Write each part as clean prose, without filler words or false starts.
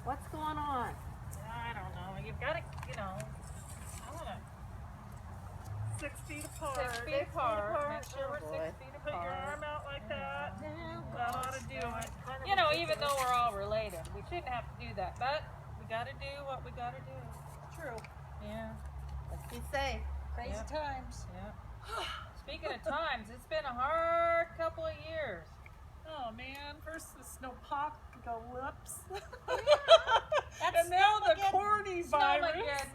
What's going on? I don't know. You've got to, I want to 6 feet apart. 6 feet apart. Make sure we're boy. 6 feet apart. Put your arm out like that. That ought to do it. Even though we're all related, we shouldn't have to do that, but we got to do what we got to do. True. Yeah. Let's be safe. Crazy times. Yeah. Speaking of times, it's been a hard couple of years. Oh man, first the snowpocalypse. That's and now the corny virus. Snowmageddon.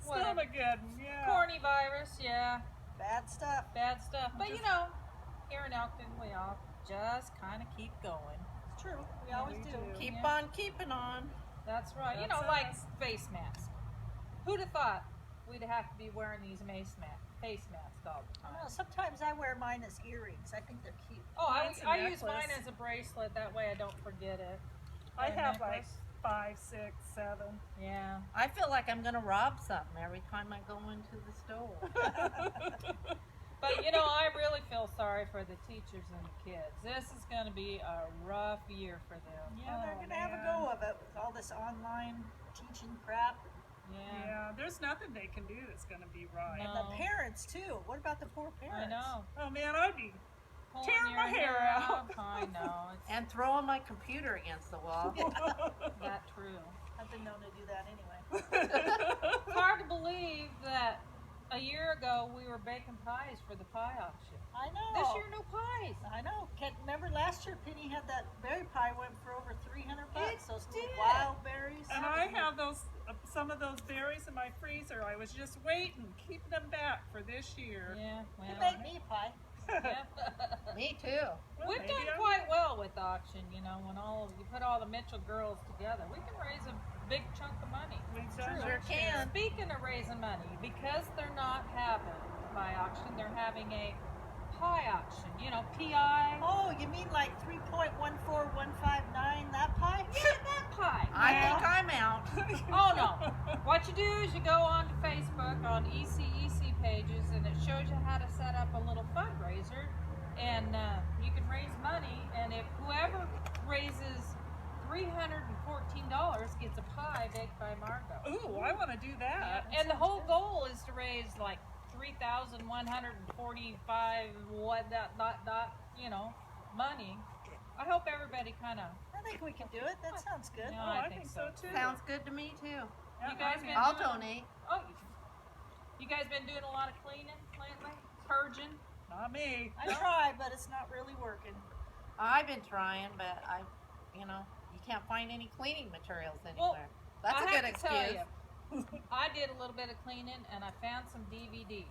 Snowmageddon, yeah. Corny virus, yeah. Bad stuff. Bad stuff. But here in Elkton, we all just kind of keep going. It's true. We always do. Keep on keeping on. That's right. That's like us. face masks. Who'd have thought we'd have to be wearing these face masks all the time? Well, sometimes I wear mine as earrings. I think they're cute. Oh, Mine's a I use mine necklace. as a bracelet. That way I don't forget it. I A have like necklace. 5, 6, 7. Yeah. I feel like I'm going to rob something every time I go into the store. But I really feel sorry for the teachers and the kids. This is going to be a rough year for them. Yeah, they're Oh, going to have a man. go of it with all this online teaching crap. Yeah. Yeah, there's nothing they can do that's going to be right. No. And the parents, too. What about the poor I parents? know. Oh man, I'd be Pulling tearing your my hair out. I know. It's And throwing my computer against the wall. that true. I've been known to do that anyway. It's hard to believe that a year ago we were baking pies for the pie auction. I know. This year, no pies. I know. Can't remember last year Penny had that berry pie went for over $300. Those little did. wild berries. And I have some of those berries in my freezer. I was just waiting, keeping them back for this year. Yeah, You well, make me a pie. yeah. Me too. Well, We've maybe done I quite well with the auction. When you put all the Mitchell girls together, we can raise a big chunk of money. We've done Sure our can. share. Speaking of raising money, because they're not having a pie auction, they're having a pie auction. PI. Oh, you mean like 3.14159, that pie? Yeah, that pie. I think I'm out. Oh no! What you do is you go on to Facebook on ECEC pages, and it shows you how to set up a little fundraiser, and you can raise money. And if whoever raises $314 gets a pie baked by Margot. Ooh, I want to do that. And the whole goal is to raise like 3,145 money. I hope everybody kind of. I think we can do it. That sounds good. Yeah. Oh, I think so too. Sounds good to me too. Yeah, You guys I mean, been- I'll donate. Oh, you guys been doing a lot of cleaning lately? Purging? not me. I tried, but it's not really working. I've been trying, but you can't find any cleaning materials anywhere. That's I a have good to tell excuse. I did a little bit of cleaning, and I found some DVDs.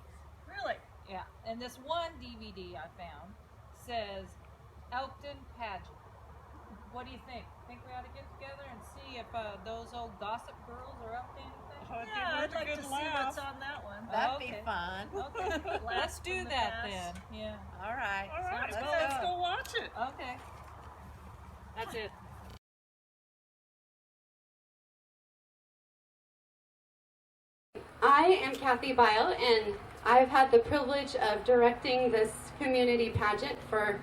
Really? Yeah, and this one DVD I found says Elkton Pageant. What do you think? Think we ought to get together and see if those old gossip girls are up to anything? Oh, it'd be Yeah, worth I'd a like good to see laugh. what's on that one. That'd Okay. be fun. Okay, let's Blast do from the that past. then. Yeah. All right. All right, Let's well, let's go watch it. Okay. That's it. I am Kathy Bile, and I've had the privilege of directing this community pageant for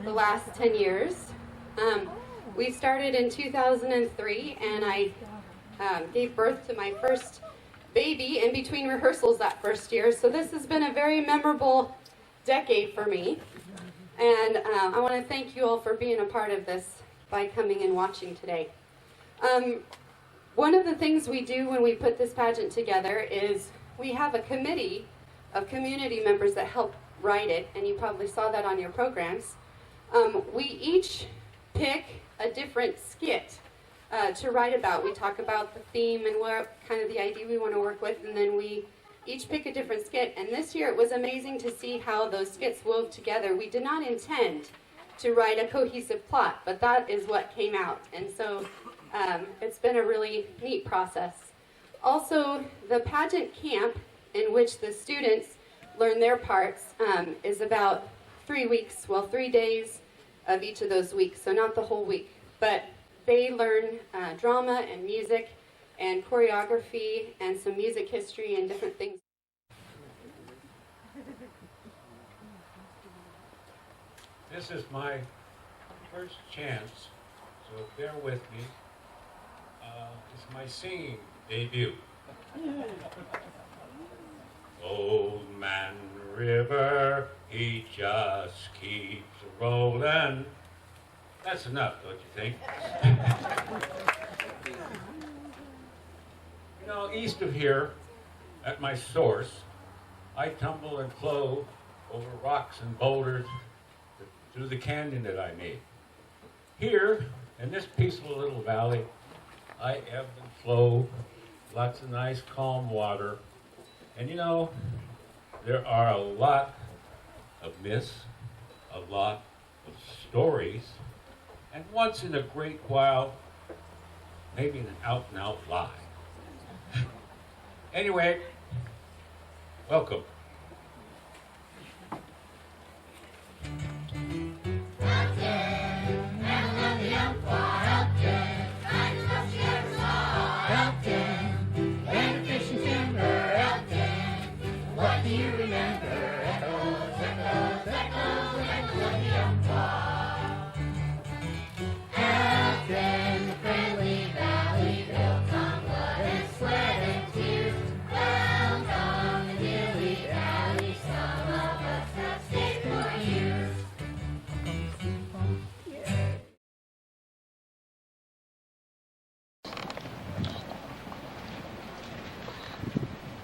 the last 10 years. We started in 2003, and I gave birth to my first baby in between rehearsals that first year, so this has been a very memorable decade for me. And I want to thank you all for being a part of this by coming and watching today. One of the things we do when we put this pageant together is we have a committee of community members that help write it, and you probably saw that on your programs. We each pick a different skit to write about. We talk about the theme and what kind of the idea we want to work with, and then we each pick a different skit. And this year it was amazing to see how those skits wove together. We did not intend to write a cohesive plot, but that is what came out. And so it's been a really neat process. Also, the pageant camp in which the students learn their parts is about 3 weeks, 3 days of each of those weeks, so not the whole week. But they learn drama and music and choreography and some music history and different things. This is my first chance, so bear with me. is my singing debut. Old Man River, he just keeps rolling. That's enough, don't you think? You know, east of here, at my source, I tumble and flow over rocks and boulders through the canyon that I made. Here, in this peaceful little valley, I ebb and flow, lots of nice calm water. And you know, there are a lot of myths, a lot of stories, and once in a great while, maybe an out-and-out lie. Anyway, welcome.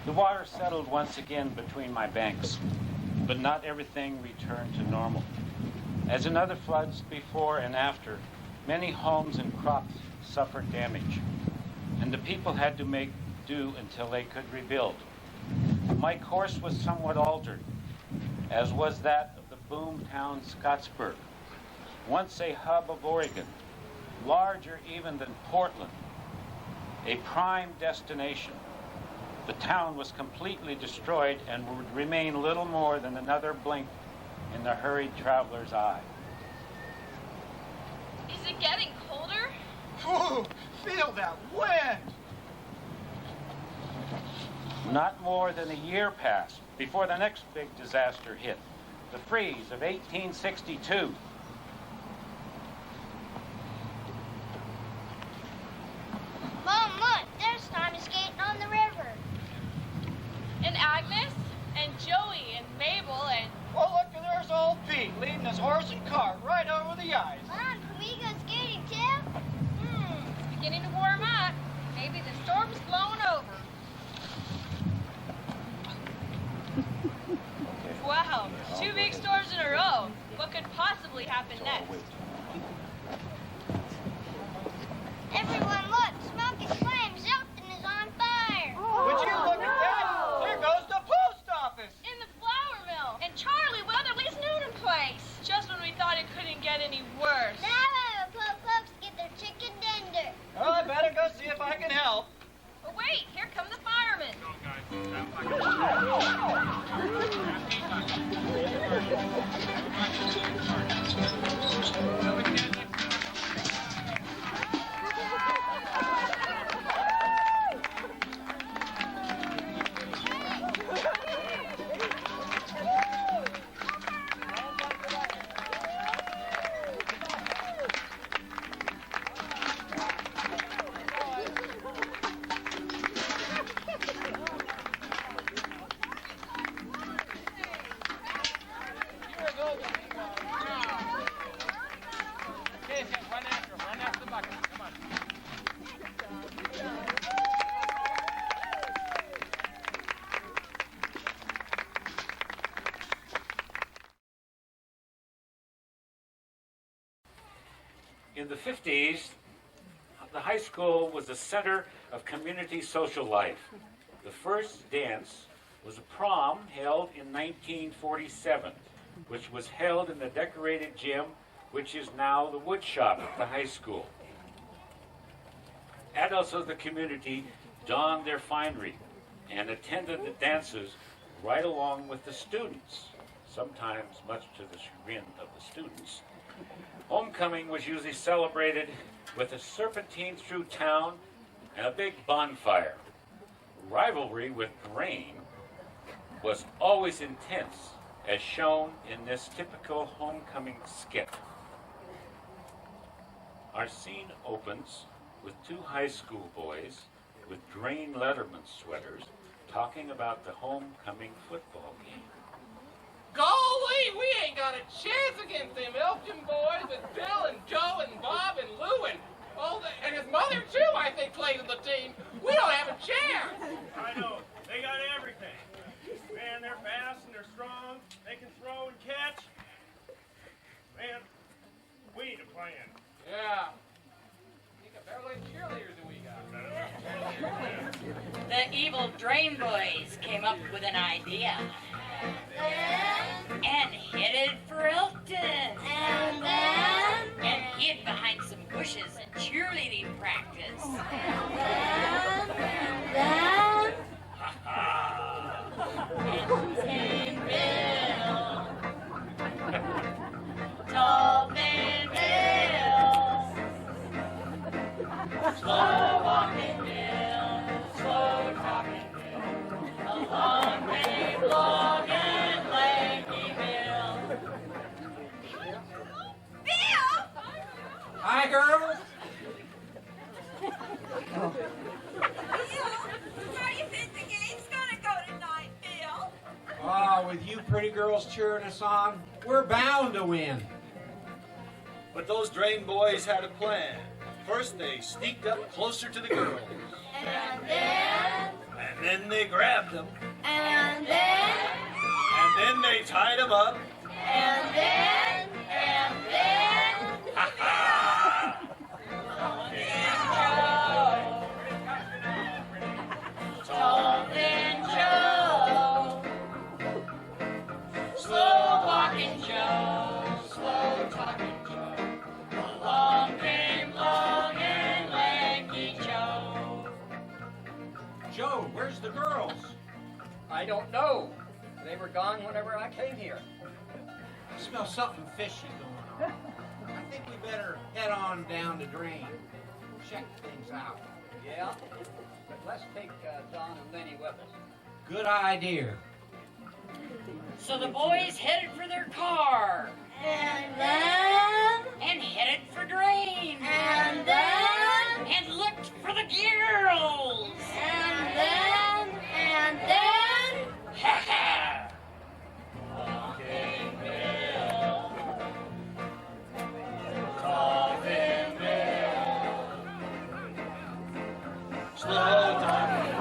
The water settled once again between my banks, but not everything returned to normal. As in other floods before and after, many homes and crops suffered damage, and the people had to make do until they could rebuild. My course was somewhat altered, as was that of the boom town Scottsburg, once a hub of Oregon, larger even than Portland, a prime destination. The town was completely destroyed and would remain little more than another blink in the hurried traveler's eye. Is it getting colder? Ooh, feel that wind! Not more than a year passed before the next big disaster hit, the freeze of 1862. Mom, look, there's Tommy skating on the river. And Agnes, and Joey, and Mabel, and... Well, look, there's old Pete leading his horse and cart right over the ice. Mom, can we go skating too? It's beginning to warm up. Maybe the storm's blowing over. Wow, 2 big storms in a row. What could possibly happen next? Everyone, look! Smoke and flames! Something is on fire! Would you look at that? There goes the post office! In the flour mill! And Charlie Weatherly's noodle place! Just when we thought it couldn't get any worse. Now folks get their chicken tender. Well, I better go see if I can help. But wait, here come the firemen. In the 50s, the high school was the center of community social life. The first dance was a prom held in 1947, which was held in the decorated gym, which is now the wood shop at the high school. Adults of the community donned their finery and attended the dances right along with the students, sometimes much to the chagrin of the students. Homecoming was usually celebrated with a serpentine through town and a big bonfire. Rivalry with grain was always intense, as shown in this typical homecoming skit. Our scene opens with two high school boys with Drain Letterman sweaters talking about the homecoming football game. Golly, we ain't got a chance against them Elton boys with Bill and Joe and Bob and Lou and and his mother too, I think, plays in the team. We don't have a chance. I know. They got everything. Man, they're fast and they're strong. They can throw and catch. Man, we need a plan. Yeah. We got better like cheerleaders than we got. The evil Drain Boys came up with an idea. And headed for Elton. And hid behind some bushes and cheerleading practice. And came Bill. Tall man Bill. Slow walking Bill. Slow talking Bill. A long way long and lanky Bill. Bill! Hi, girls. Bill, how do you think the game's gonna go tonight, Bill? Oh, with you pretty girls cheering us on, we're bound to win. But those Drain boys had a plan. First, they sneaked up closer to the girls. And then they grabbed them. And then they tied them up. Ha ha! Tall thin Joe. Slow walking Joe. Slow talking Joe. Along came long and lanky Joe. Joe, where's the girls? I don't know. They were gone whenever I came here. I smell something fishy going on. I think we better head on down to Drain. Check things out. Yeah, but let's take Don and Lenny with us. Good idea. So the boys headed for their car. And headed for Drain. And looked for the girls. Ha ha! Walking Bill. Tall thin Bill. Slow talking.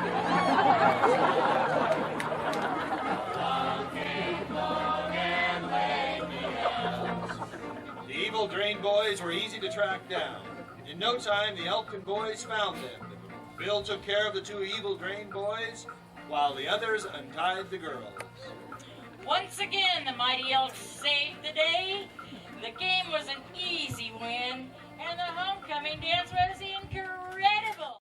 Long and lanky. The evil Drain boys were easy to track down. In no time, the Elton boys found them. Bill took care of the two evil Drain boys, while the others untied the girls. Once again, the mighty Elks saved the day. The game was an easy win, and the homecoming dance was incredible.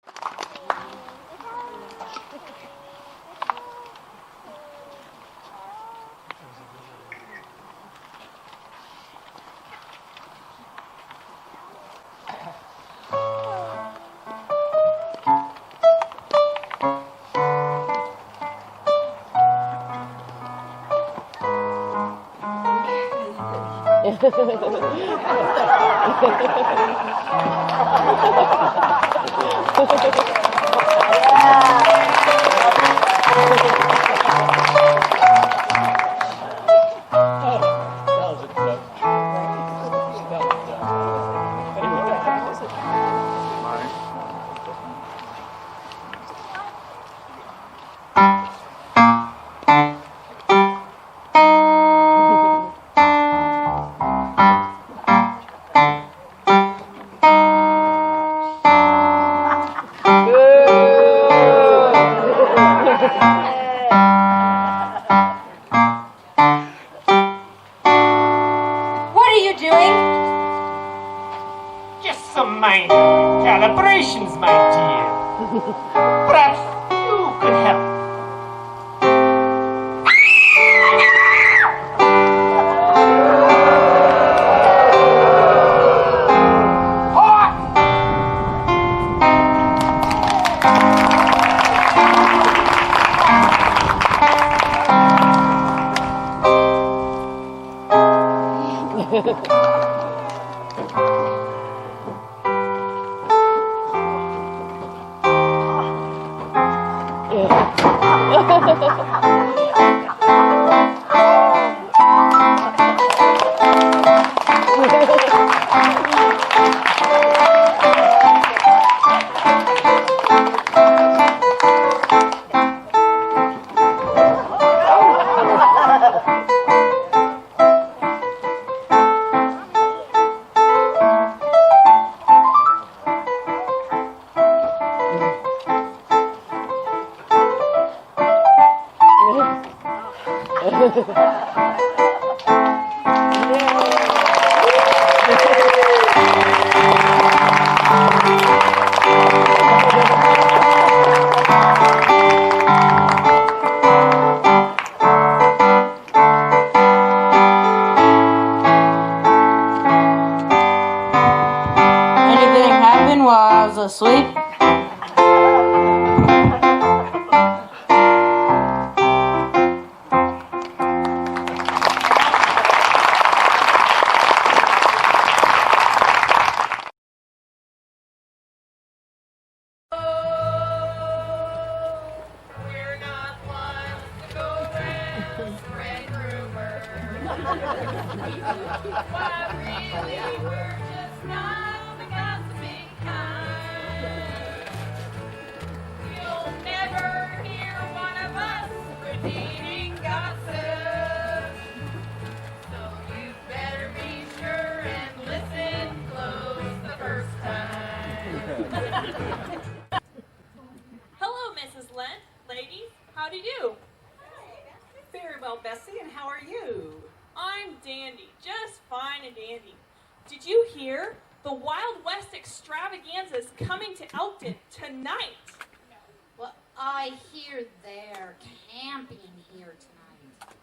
What are you doing? Just some minor calibrations, my dear. Perhaps you could help. Anything happened while I was asleep? Hello, Mrs. Lent. Ladies, how do you do? Very well, Bessie, and how are you? I'm dandy, just fine and dandy. Did you hear? The Wild West Extravaganza is coming to Elkton tonight. Well, I hear they're camping here tonight.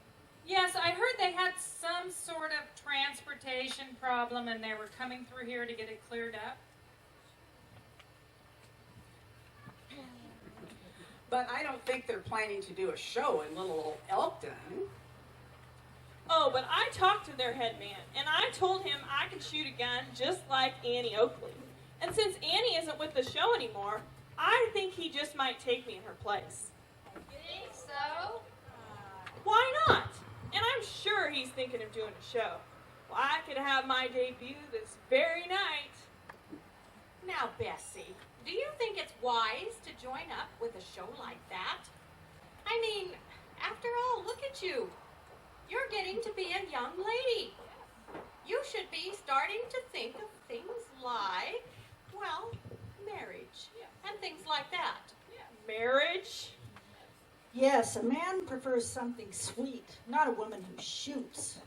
Yes, I heard they had some sort of transportation problem and they were coming through here to get it cleared up. But I don't think they're planning to do a show in little old Elkton. Oh, but I talked to their head man, and I told him I could shoot a gun just like Annie Oakley. And since Annie isn't with the show anymore, I think he just might take me in her place. You think so? Why not? And I'm sure he's thinking of doing a show. Well, I could have my debut this very night. Now, Bessie, do you think it's wise to join up with a show like that? I mean, after all, look at you. You're getting to be a young lady. You should be starting to think of things like, well, marriage and things like that. Marriage? Yes, a man prefers something sweet, not a woman who shoots.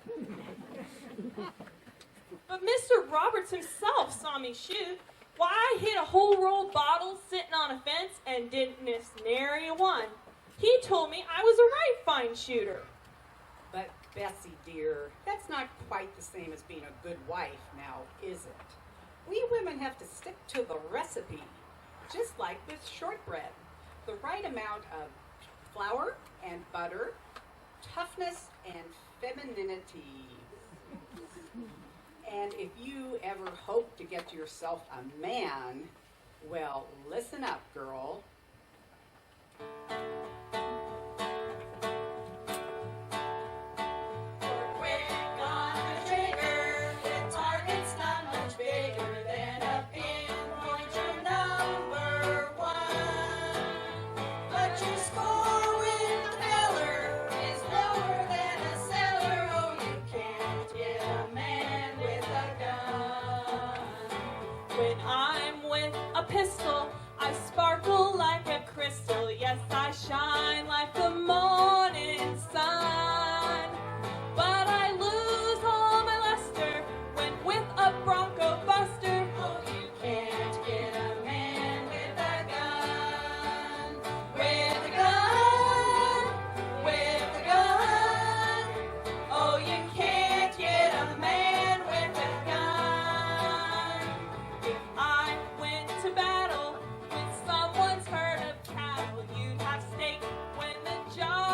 But Mr. Roberts himself saw me shoot. Why, I hit a whole roll of bottles sitting on a fence and didn't miss nary a one. He told me I was a right fine shooter. But Bessie, dear, that's not quite the same as being a good wife now, is it? We women have to stick to the recipe, just like with shortbread. The right amount of flour and butter, toughness and femininity. And if you ever hope to get yourself a man, well, listen up, girl. When I'm with a pistol, I sparkle like a crystal. Yes, I shine like the morning sun. But I lose all my luster when with a Bronco Buster. Oh, you can't get a man with a gun. With a gun. With a gun. Oh, you can't get a man with a gun. If I went to battle with someone's herd of cattle, you'd have steak when the job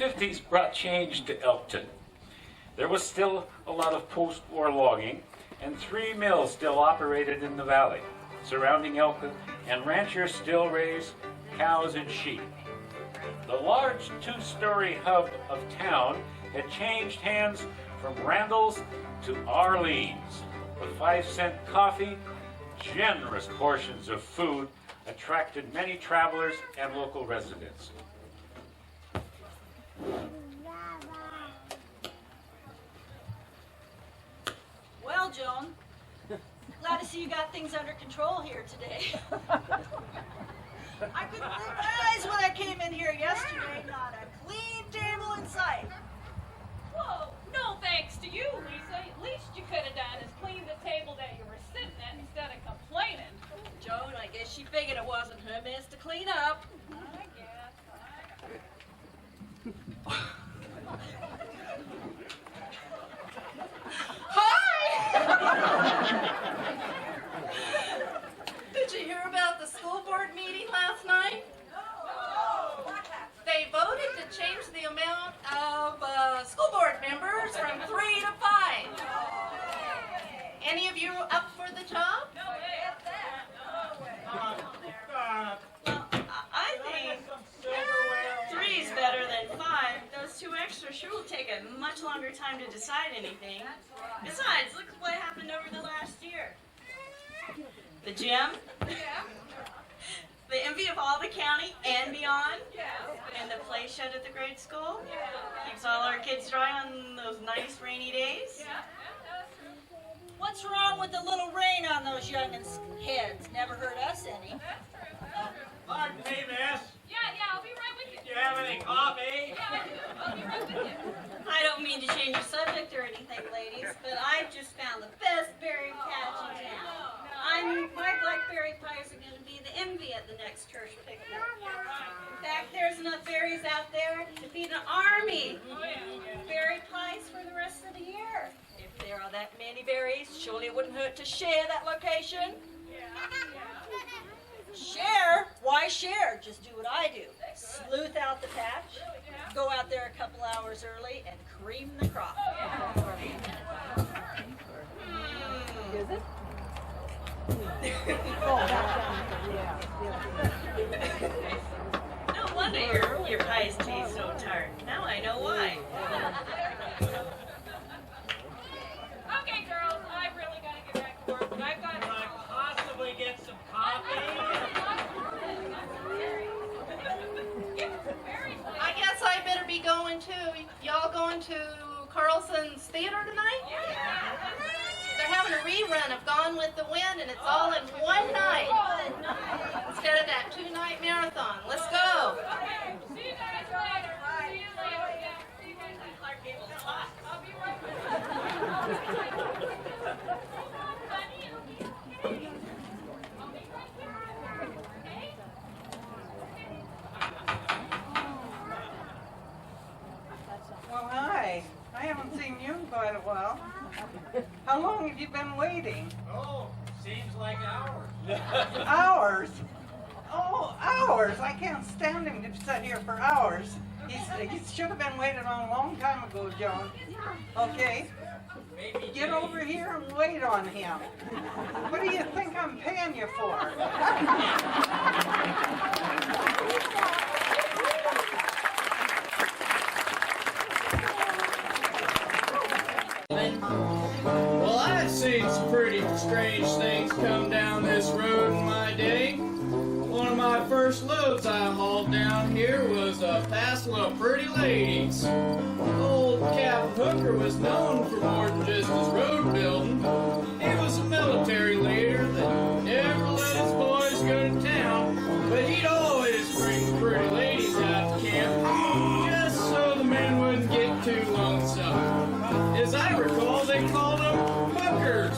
50s brought change to Elkton. There was still a lot of post-war logging, and 3 mills still operated in the valley surrounding Elkton, and ranchers still raised cows and sheep. The large 2-story hub of town had changed hands from Randall's to Arlene's. The 5-cent coffee, generous portions of food attracted many travelers and local residents. Well, Joan, glad to see you got things under control here today. I couldn't believe my eyes when I came in here yesterday. Not a clean table in sight. Whoa, no thanks to you, Lisa. Least you could have done is clean the table that you were sitting at instead of complaining. Joan, I guess she figured it wasn't her miss to clean up. I guess. Did you hear about the school board meeting last night? No. They voted to change the amount of school board members from 3 to 5. Any of you up for the job? No, I think 3's better than 5. Those 2 extras sure will take a much longer time to decide anything. Besides, look at what happened over the last year. The gym, the envy of all the county and beyond, and the play shed at the grade school keeps all our kids dry on those nice rainy days. What's wrong with the little rain on those young'uns' heads? Never hurt us any. Pardon me, miss. Yeah, I'll be right with you. Do you have any coffee? Yeah, I do. I'll be right with you. I don't mean to change the subject or anything, ladies, but I just found the best berry patch in town. My blackberry pies are going to be the envy at the next church picnic. In fact, there's enough berries out there to feed an army. Berry pies for the rest of the year. If there are that many berries, surely it wouldn't hurt to share that location. Share? Why share? Just do what I do. Sleuth out the patch, go out there a couple hours early, and cream the crop. Is it? No wonder your pies taste so tart. Now I know why. Okay, girls, I really got to get back to work, but I've got Can I possibly get some coffee? I guess I better be going too. Y'all going to Carlson's theater tonight? They're having a rerun of Gone with the Wind, and it's all in one night instead of that 2-night marathon. Let's go. See you guys later. See you later. Yeah, see you guys later. Clark Gable's hot. I'll be right with you. Honey, I'll be okay. I'll be right with you. Okay? Well, hi. I haven't seen you in quite a while. How long have you been waiting? Oh, seems like hours. Hours? Oh, hours. I can't stand him to sit here for hours. He should have been waited on a long time ago, Joan. Okay? Get over here and wait on him. What do you think I'm paying you for? Well, I've seen some pretty strange things come down this road in my day. One of my first loads I hauled down here was a passel of pretty ladies. Old Cap Hooker was known for more than just his road building. He was a military leader that never let his boys go to town, but he'd always bring the pretty ladies out to camp, just so the men wouldn't get too lonesome. As I recall, they called them hookers.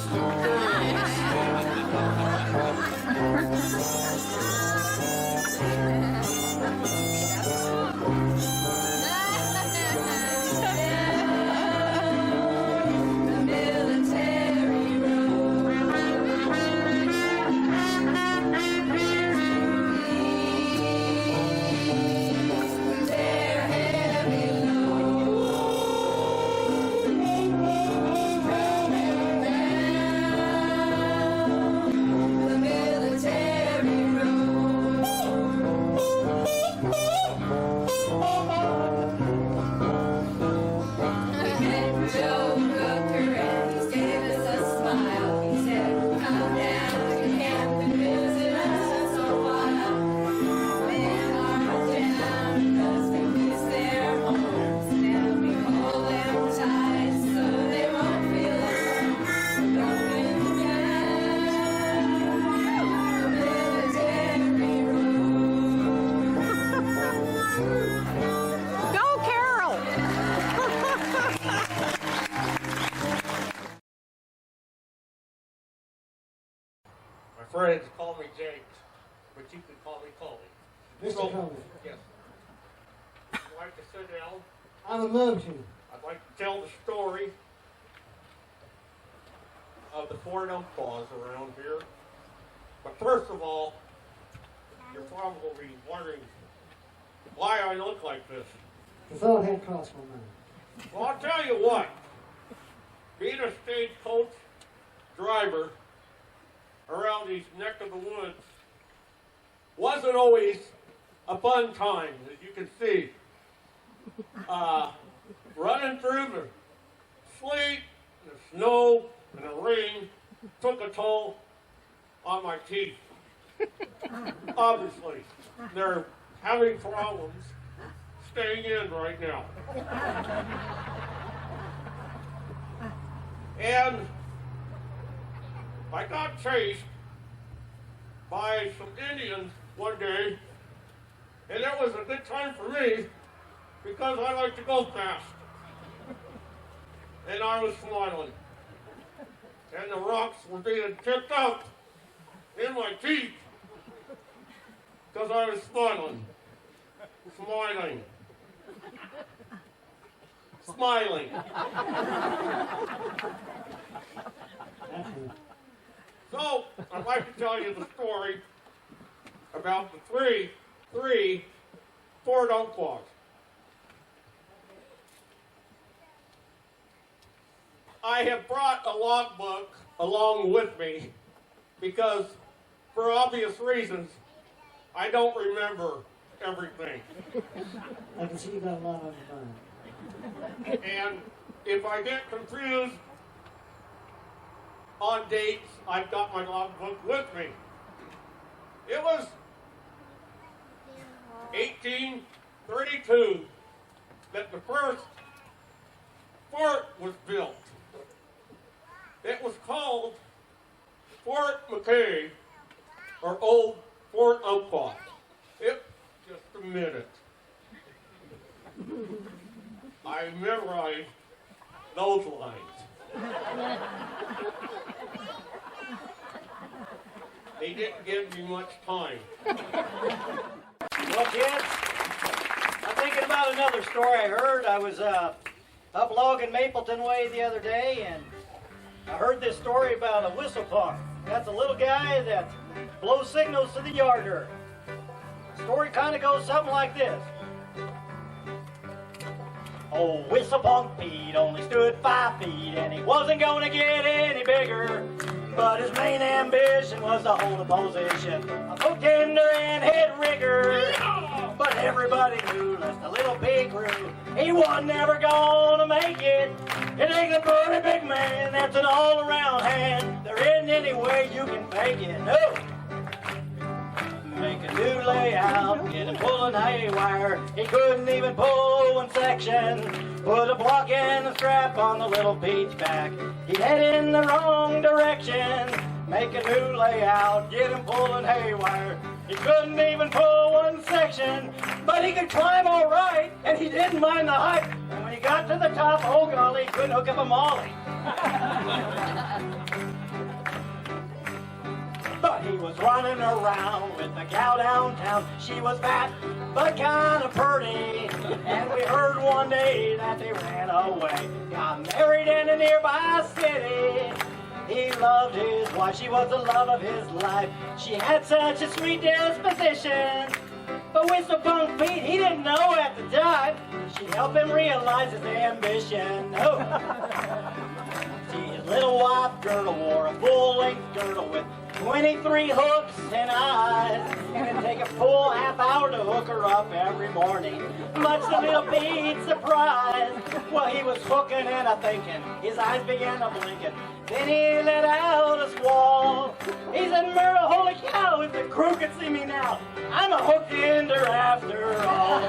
friends call me James, but you can call me Coley. Mr. Coley. Yes. Would you like to sit down? I would love to. I'd like to tell the story of the four elk claws around here. But first of all, you're probably wondering why I look like this. The thought had crossed my mind. Well, I'll tell you what. Being a stagecoach driver around these neck of the woods wasn't always a fun time, as you can see. Running through the sleet, the snow, and the rain took a toll on my teeth. Obviously, they're having problems staying in right now. And I got chased by some Indians one day, and it was a good time for me because I like to go fast. And I was smiling. And the rocks were being tipped out in my teeth because I was smiling. Smiling. Smiling. So, I'd like to tell you the story about the three Ford Umpquaws. I have brought a logbook along with me because, for obvious reasons, I don't remember everything. I can see you got a lot on your mind. And if I get confused on dates, I've got my logbook with me. It was 1832 that the first fort was built. It was called Fort McKay, or Old Fort Umpqua. Just a minute. I memorized those lines. They didn't give me much time. Well, kids, I'm thinking about another story I heard. I was up logging Mapleton Way the other day, and I heard this story about a whistle punk. That's a little guy that blows signals to the yarder. The story kind of goes something like this. Oh, Whistle Punk Pete only stood 5 feet, and he wasn't going to get any bigger. But his main ambition was to hold a position of hook tender and head rigger. But everybody knew, lest the little pig grew, he wasn't never gonna make it. It takes a pretty big man that's an all-around hand. There isn't any way you can fake it, no. Make a new layout, get him pulling haywire. He couldn't even pull one section. Put a block and a strap on the little Pete's back. He'd head in the wrong direction. Make a new layout, get him pulling haywire. He couldn't even pull one section, but he could climb all right, and he didn't mind the height. And when he got to the top, oh golly, he couldn't hook up a molly. But he was running around with a gal downtown. She was fat, but kind of pretty. And we heard one day that they ran away, got married in a nearby city. He loved his wife, she was the love of his life. She had such a sweet disposition. But Whistle Punk Pete, he didn't know at the time. She helped him realize his ambition. Oh. See, his little wife girdle wore a full-length girdle with 23 hooks and eyes. And it'd take a full half hour to hook her up every morning. Much to little Pete's surprise. Well, he was hooking and a-thinking. His eyes began a blinking. Then he let out a squall. He said, Merle, holy cow, if the crew could see me now, I'm a hook ender after all.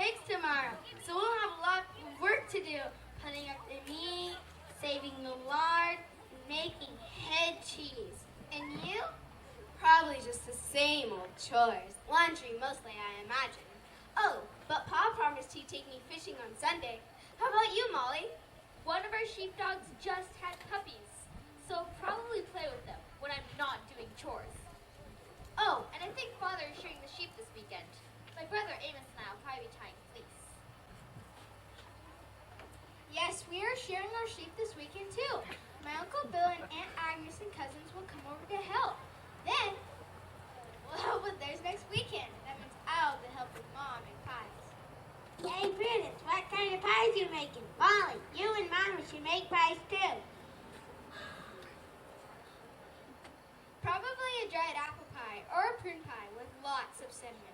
pigs tomorrow, so we'll have a lot of work to do. Putting up the meat, saving the lard, and making head cheese. And you? Probably just the same old chores. Laundry mostly, I imagine. Oh, but Pa promised he'd take me fishing on Sunday. How about you, Molly? One of our sheepdogs just had puppies, so probably play with them when I'm not doing chores. Oh, and I think Father is shearing the sheep this weekend. My brother Amos and I will probably be tying fleece. Yes, we are shearing our sheep this weekend too. My Uncle Bill and Aunt Agnes and cousins will come over to help. Then, we'll help with theirs next weekend. That means I'll be helping Mom make pies. Hey, Prudence, what kind of pies you making? Molly, you and Mama should make pies too. Probably a dried apple pie or a prune pie with lots of cinnamon.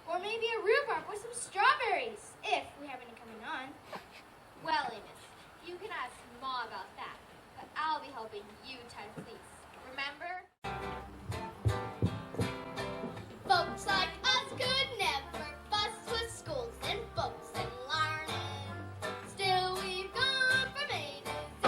Or maybe a rhubarb with some strawberries, if we have any coming on. Well, Amos, you can ask Ma about that, but I'll be helping you tie fleece. Remember? Folks like us could never fuss with schools and books and learning. Still, we've gone from A to Z,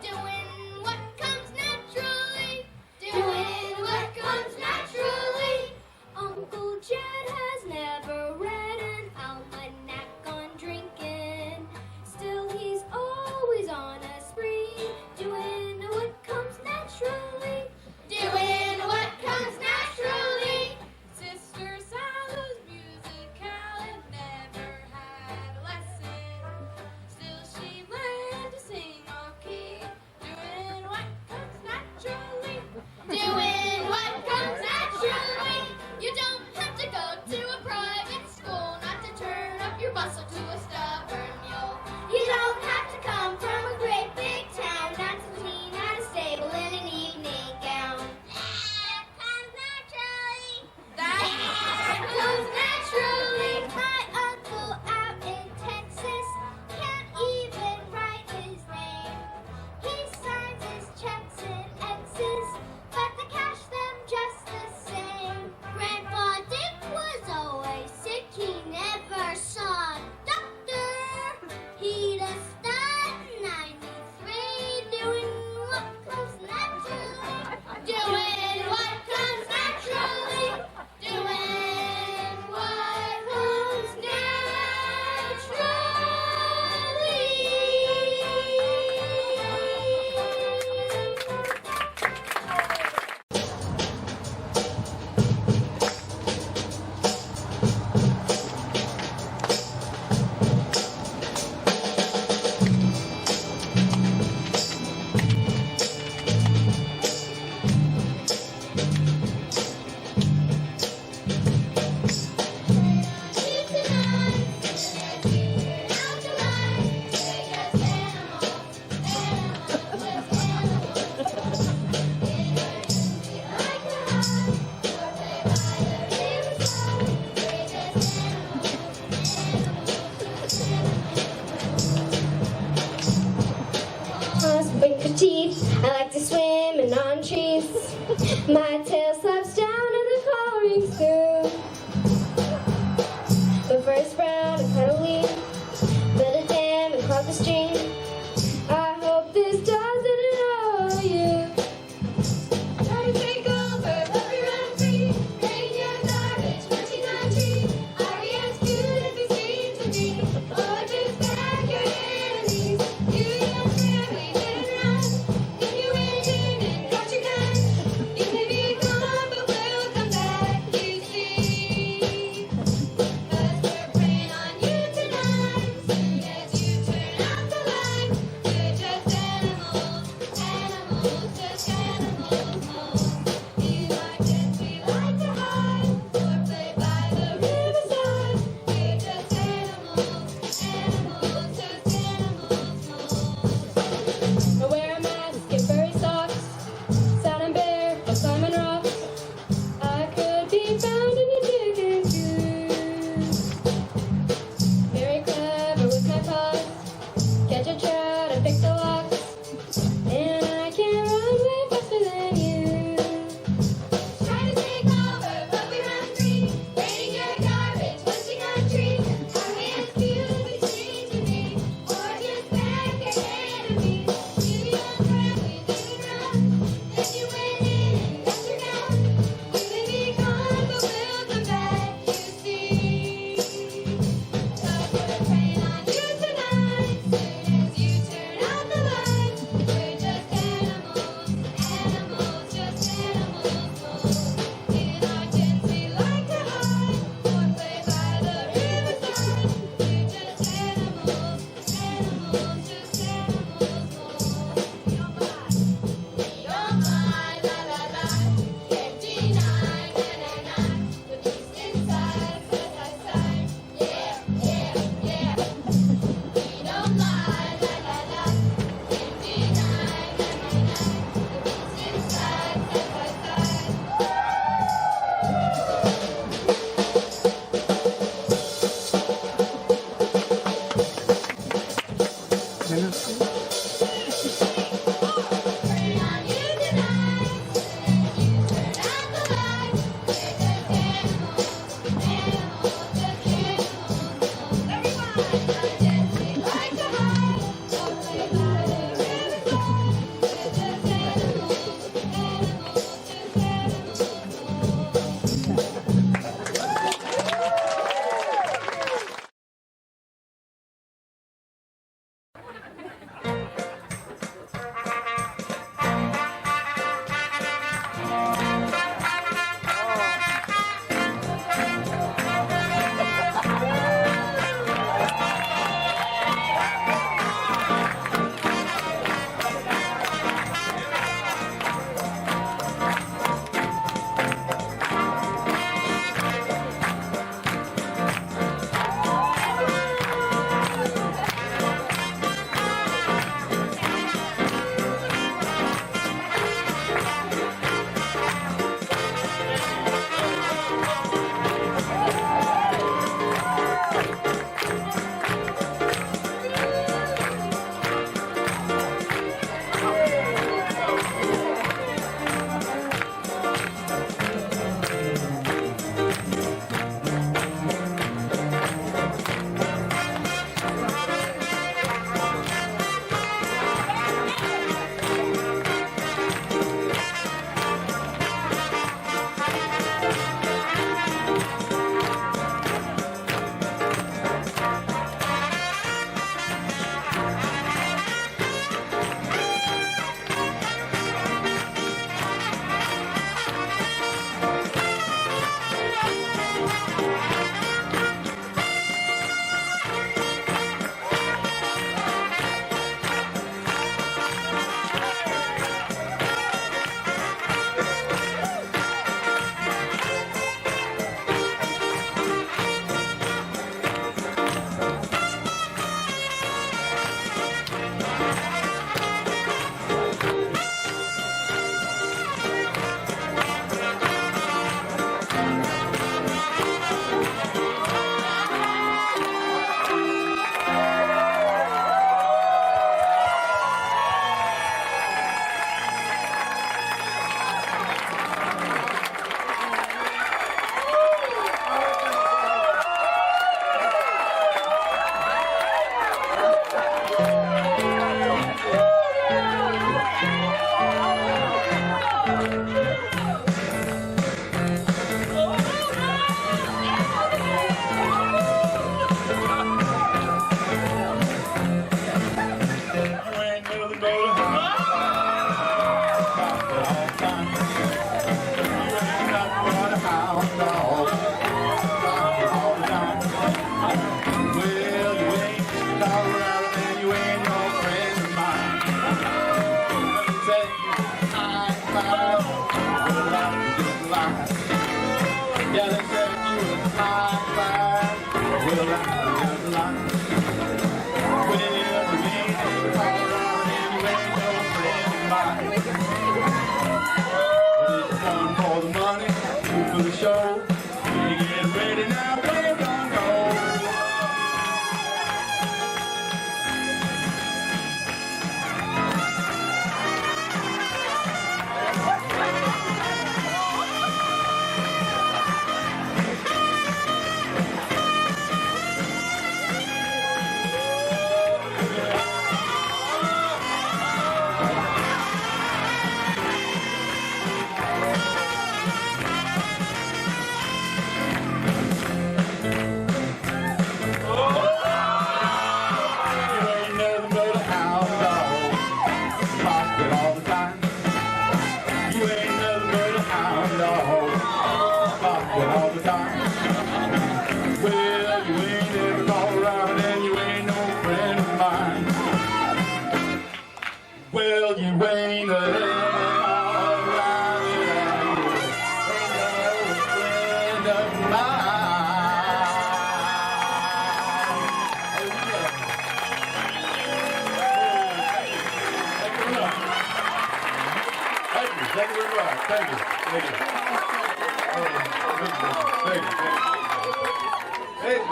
doing what comes naturally. Doing what comes naturally. Uncle Jed has never read an almanac on drinking. Still, he's always on a spree, doing what comes naturally. Doing what comes naturally. Sister Sallo's musical and never had a lesson. Still, she learned to sing off key, doing what comes naturally. Doing what comes naturally. You don't have to go to a private school not to turn up your muscle to a stubborn mule. You don't have to come from a great big town not to clean out a stable in an evening gown. That comes naturally. That comes naturally. My uncle out in Texas can't even write his name. He signs his checks in X's, but they cash them just the same. Grandpa Dick was always sick, he never saw a doctor. He'd have started 93, doing what comes naturally. Doing what comes naturally. Doing what comes teeth. I like to swim and on trees. My tail slaps down and the coloring's through. The first brown and cuddly, build a dam and clog the stream. I hope this doesn't annoy you. Try to take over, love you run free. Rain your garbage, munching on trees. Are we as cute as we seem to be? Or just bad your enemies? You young family didn't run. If you went in and got your gun, you may be gone, but we'll come back, you see. 'Cause we're preying on you. the line. Well, you ain't never call around and you ain't no friend of mine. But it's one for the money, two for the show. You get ready now, we're gonna go. All the time. Well, you ain't never called around and you ain't no friend of mine. Well, you ain't never called around and you ain't no friend of mine. Thank you very much. Thank you. Thank you. Thank you.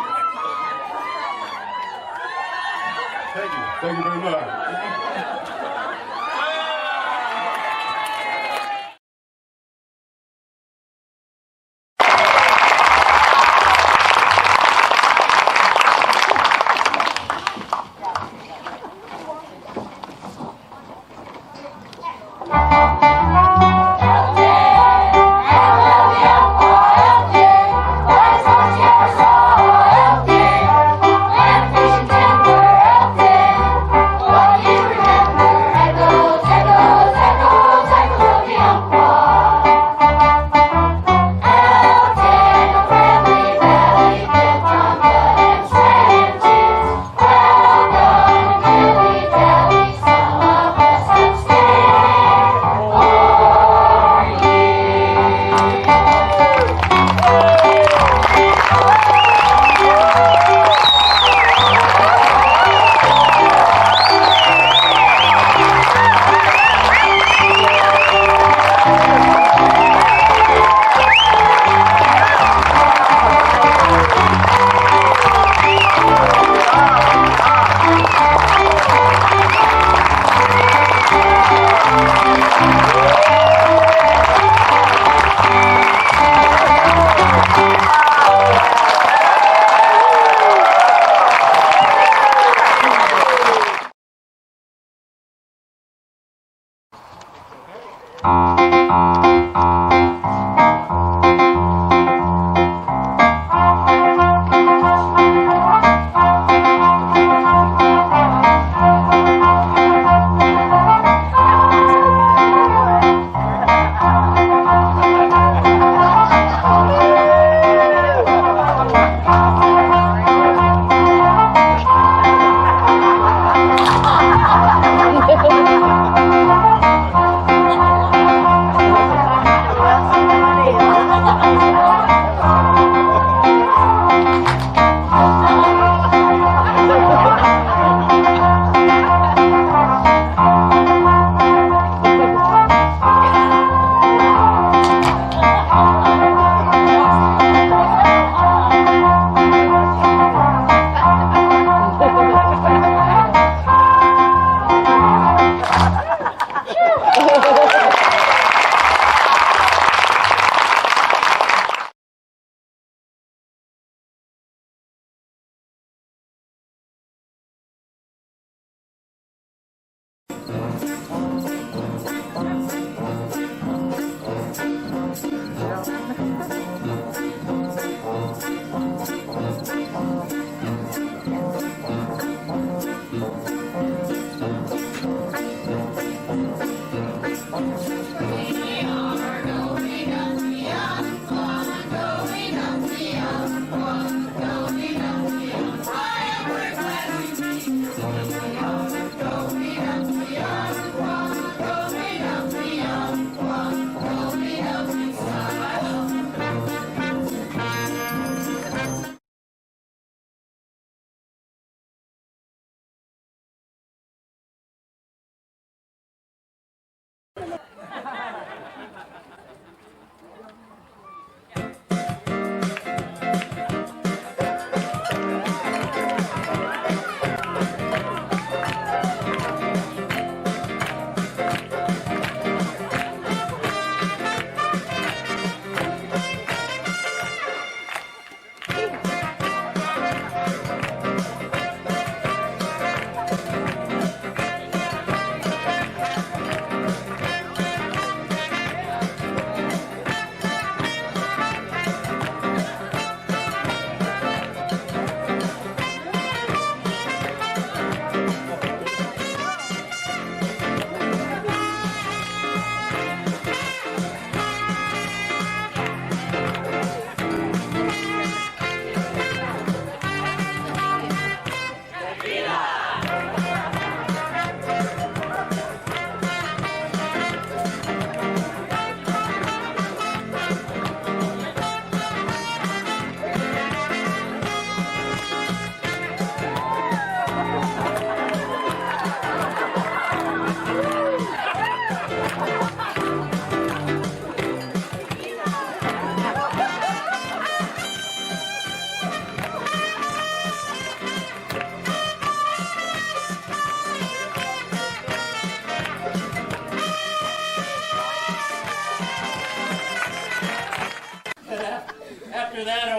Thank you. Thank you very much.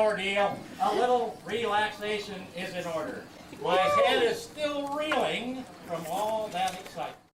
ordeal, a little relaxation is in order. My head is still reeling from all that excitement.